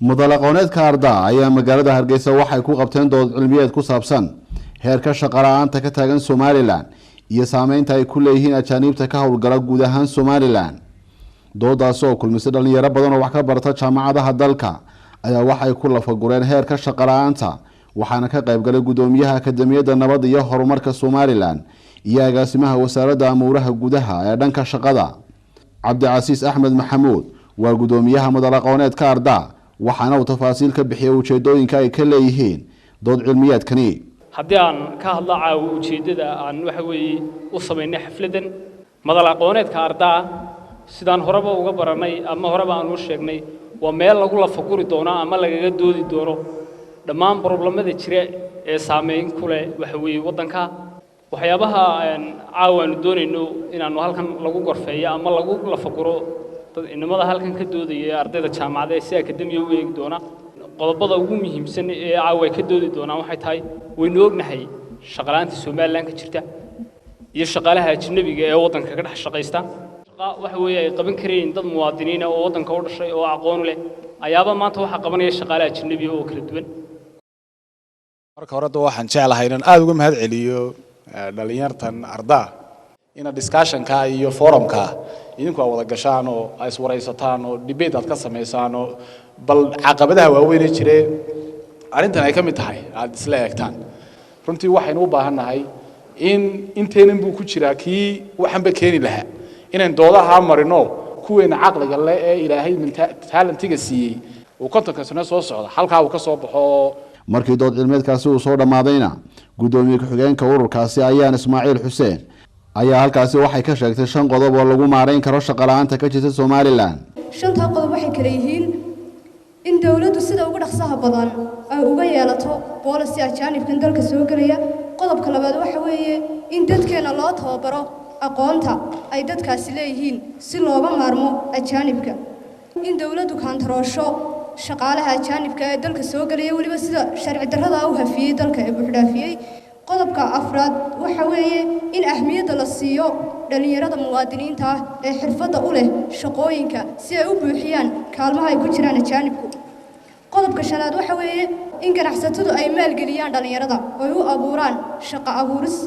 mudalaqooneedka ardaa ayaa magaalada Hargeysa waxay ku qabteen dood cilmiyeed ku saabsan heerka shaqo la'aanta ka taagan Somaliland iyo saameynta ay ku leeyihiin ajaanibta ka howlgala guud ahaan Somaliland. doodaas oo kulmisay dhalinyaro badan oo wax ka barata jaamacadaha dalka ayaa waxay ku lafagureen heerka shaqo la'aanta waxaana ka qayb galay gudoomiyaha akademiyada nabad iyo horumarka Somaliland iyo agaasimaha wasaaradda amuuraha gudaha ee dhanka shaqada. Cabdicasiis Axmed Maxamuud waa gudoomiyaha mudalaqooneedka ardaa waxaana uu tafaasiil ka bixiyay ujeedooyinka ay ka leeyihiin dood cilmiyeedkani. haddii aan ka hadlaa ujeedada aan waxa weeye u sameynay xafladan mudalaqooneedka ardaa sidaan horeba uga baranay ama horeba aan u sheegnay waa meel lagu la fakuri doono ama lagaga doodi doono dhammaan problemada jira ee saameyn ku leh waxa weeye wadanka waxyaabaha caawan doonayno inaanu halkan lagu gorfeeyo ama lagu la fakuro inamada halkan ka doodaya ardayda jaamacadda si akademiga u eegi doona qodobada ugu muhiimsan ee caawa ka doodi doona waxay tahay waynu ognahay shaqalaanta Somaliland ka jirta iyo shaqaalaha ajnabiga ee wadanka ka dhex shaqeysta waxa weeye ay qaban kareen dad muwaadiniin oo wadanka u dhashay oo aqoon leh ayaaba maanta waxa qabanaya shaqaalaha ajnabiga oo kala duwan. marka hore waxaan jeclahay inaan aad uga mahad celiyo dhalinyartan ardaa ina discussion-ka iyo forum-ka idinku wada gashaan oo ay iswareysataan oo debate aad ka sameysaan oo bal caqabadaha waaweyn ee jireen arintan ay ka mid tahay aad isla eegtaan runtii waxaynu u baahanahay in inteenan buu ku jiraa kii waxanba keeni lahaa inaan doodaha marino kuweena caqliga leh ee Ilaahay talentiga siiyay oo kontonka sano soo socda halka uu ka soo baxo. markii dood cilmiyeedkaasi uu soo dhamaadayna gudoomiye ku-xigeenka ururkaasi ayaan Ismaaciil Xuseen ayaa halkaasi waxay ka sheegtay 5 qodob oo lagu maareyn karo shaqo la'aanta ka jirta Somaliland. 5 qodob waxay kala yihiin in dawladdu sida ugu dhaqsaha badan ay uga yeelato policy ajaanibkan dalka soo galaya. qodobka labaad waxa weeye in dadkeena loo tababaro aqoonta ay dadkaasi leeyihiin si looga maarmo ajaanibka. in dawladdu kantaroosho shaqaalaha ajaanibka ee dalka soo galaya waliba sida sharci darrada u hafiyay dalka ee buuxdaafiyay. qodobka afraad waxa weeye in ahmiyadda la siiyo dhalinyarada muwaadiniinta ah ee xirfadda u leh shaqooyinka si ay u buuxiyaan kaalmaha ay ku jiraan ajaanibku. qodobka shanaad waxa weeye in ganacsatadu ay maalgeliyaan dhalinyarada oo u abuuraan shaqo abuuris